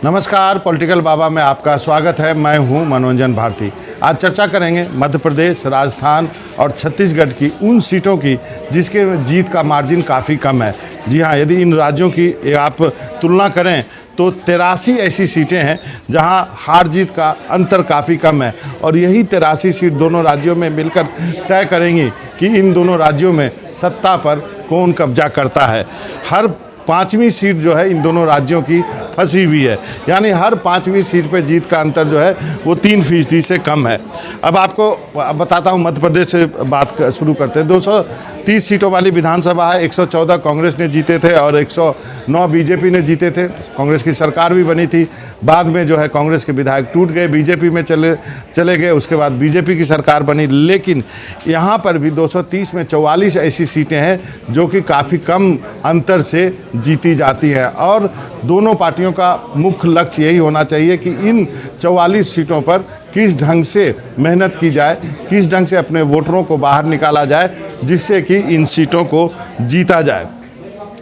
नमस्कार, पॉलिटिकल बाबा में आपका स्वागत है। मैं हूं मनोरंजन भारती। आज चर्चा करेंगे मध्य प्रदेश, राजस्थान और छत्तीसगढ़ की उन सीटों की जिसके जीत का मार्जिन काफ़ी कम है। जी हाँ, यदि इन राज्यों की आप तुलना करें तो 83 ऐसी सीटें हैं जहां हार जीत का अंतर काफ़ी कम है और यही 83 सीट दोनों राज्यों में मिलकर तय करेंगी कि इन दोनों राज्यों में सत्ता पर कौन कब्जा करता है। हर पाँचवीं सीट जो है इन दोनों राज्यों की फंसी हुई है, यानी हर पाँचवीं सीट पे जीत का अंतर जो है वो 3% से कम है। अब आपको बताता हूँ, मध्य प्रदेश से बात शुरू करते हैं। 230 सीटों वाली विधानसभा है। 114 कांग्रेस ने जीते थे और 109 बीजेपी ने जीते थे। कांग्रेस की सरकार भी बनी थी। बाद में जो है कांग्रेस के विधायक टूट गए, बीजेपी में चले गए। उसके बाद बीजेपी की सरकार बनी। लेकिन यहाँ पर भी 230 में 44 ऐसी सीटें हैं जो कि काफ़ी कम अंतर से जीती जाती है और दोनों पार्टियों का मुख्य लक्ष्य यही होना चाहिए कि इन 44 सीटों पर किस ढंग से मेहनत की जाए, किस ढंग से अपने वोटरों को बाहर निकाला जाए जिससे कि इन सीटों को जीता जाए।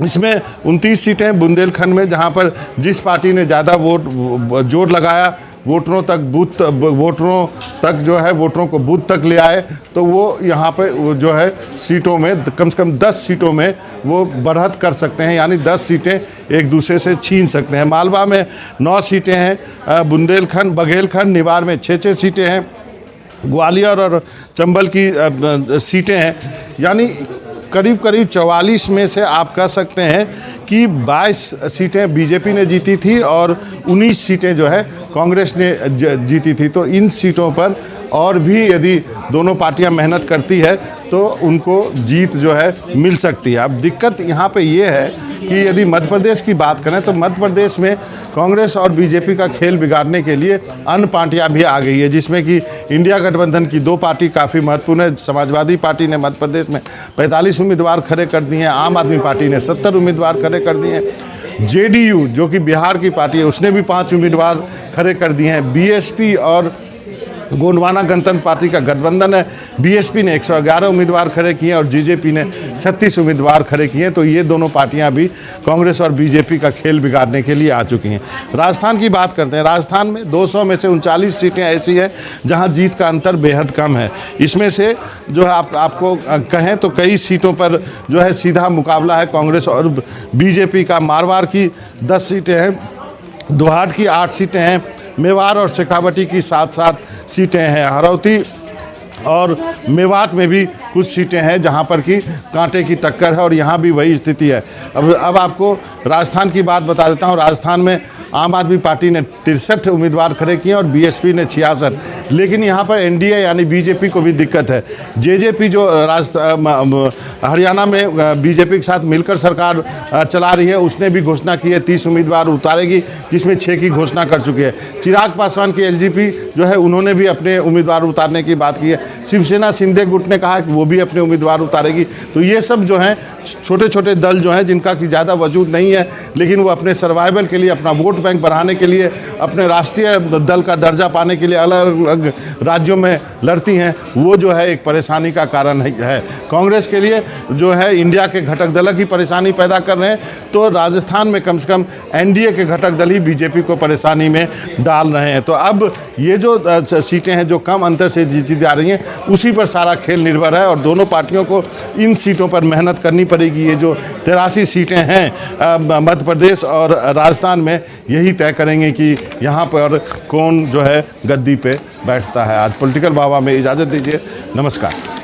इसमें 29 सीटें बुंदेलखंड में, जहां पर जिस पार्टी ने ज़्यादा जोर लगाया, वोटरों तक जो है वोटरों को बूथ तक ले आए, तो वो यहाँ पे जो है सीटों में कम से कम 10 सीटों में वो बढ़त कर सकते हैं, यानी 10 सीटें एक दूसरे से छीन सकते हैं। मालवा में 9 सीटें हैं, बुंदेलखंड, बघेलखंड, निवार में 6 सीटें हैं, ग्वालियर और चंबल की सीटें हैं, यानी करीब 44 में से आप कह सकते हैं कि 22 सीटें बीजेपी ने जीती थी और 19 सीटें जो है कांग्रेस ने जीती थी। तो इन सीटों पर और भी यदि दोनों पार्टियां मेहनत करती है तो उनको जीत जो है मिल सकती है। अब दिक्कत यहाँ पे ये है कि यदि मध्य प्रदेश की बात करें तो मध्य प्रदेश में कांग्रेस और बीजेपी का खेल बिगाड़ने के लिए अन्य पार्टियां भी आ गई है, जिसमें कि इंडिया गठबंधन की 2 पार्टी काफ़ी महत्वपूर्ण है। समाजवादी पार्टी ने मध्य प्रदेश में 45 उम्मीदवार खड़े कर दिए हैं, आम आदमी पार्टी ने 70 उम्मीदवार खड़े कर दिए हैं। जेडीयू जो कि बिहार की पार्टी है उसने भी 5 उम्मीदवार खड़े कर दिए हैं। बीएसपी और गोंडवाना गणतंत्र पार्टी का गठबंधन है, बीएसपी ने 111 उम्मीदवार खड़े किए और जेजेपी ने 36 उम्मीदवार खड़े किए। तो ये दोनों पार्टियां भी कांग्रेस और बीजेपी का खेल बिगाड़ने के लिए आ चुकी हैं। राजस्थान की बात करते हैं। राजस्थान में 200 में से 39 सीटें ऐसी हैं जहां जीत का अंतर बेहद कम है। इसमें से जो है आपको कहें तो कई सीटों पर जो है सीधा मुकाबला है कांग्रेस और बीजेपी का। मारवाड़ की 10 सीटें हैं, दोहाट की 8 सीटें हैं, मेवाड़ और शेखावटी की 7-7 सीटें हैं। हरौती और मेवात में भी कुछ सीटें हैं जहां पर कि कांटे की टक्कर है और यहां भी वही स्थिति है। अब आपको राजस्थान की बात बता देता हूं। राजस्थान में आम आदमी पार्टी ने 63 उम्मीदवार खड़े किए और बीएसपी ने 66। लेकिन यहां पर एनडीए यानी बीजेपी को भी दिक्कत है। जेजेपी जो हरियाणा में बीजेपी के साथ मिलकर सरकार चला रही है, उसने भी घोषणा की है 30 उम्मीदवार उतारेगी, जिसमें 6 की घोषणा कर चुकी है। चिराग पासवान की एलजेपी जो है उन्होंने भी अपने उम्मीदवार उतारने की बात की है। शिवसेना शिंदे गुट ने कहा कि वो भी अपने उम्मीदवार उतारेगी। तो ये सब जो हैं छोटे छोटे दल जो हैं जिनका कि ज़्यादा वजूद नहीं है, लेकिन वो अपने सर्वाइवल के लिए, अपना वोट बैंक बढ़ाने के लिए, अपने राष्ट्रीय दल का दर्जा पाने के लिए अलग अलग राज्यों में लड़ती हैं, वो जो है एक परेशानी का कारण है। कांग्रेस के लिए जो है इंडिया के घटक दल ही परेशानी पैदा कर रहे हैं, तो राजस्थान में कम से कम एनडीए के घटक दल ही बीजेपी को परेशानी में डाल रहे हैं। तो अब ये जो सीटें हैं जो कम अंतर से जीती जा रही हैं, उसी पर सारा खेल निर्भर है और दोनों पार्टियों को इन सीटों पर मेहनत करनी पड़ेगी। ये जो 83 सीटें हैं मध्य प्रदेश और राजस्थान में, यही तय करेंगे कि यहाँ पर कौन जो है गद्दी पे बैठता है। आज पॉलिटिकल बाबा में इजाज़त दीजिए। नमस्कार।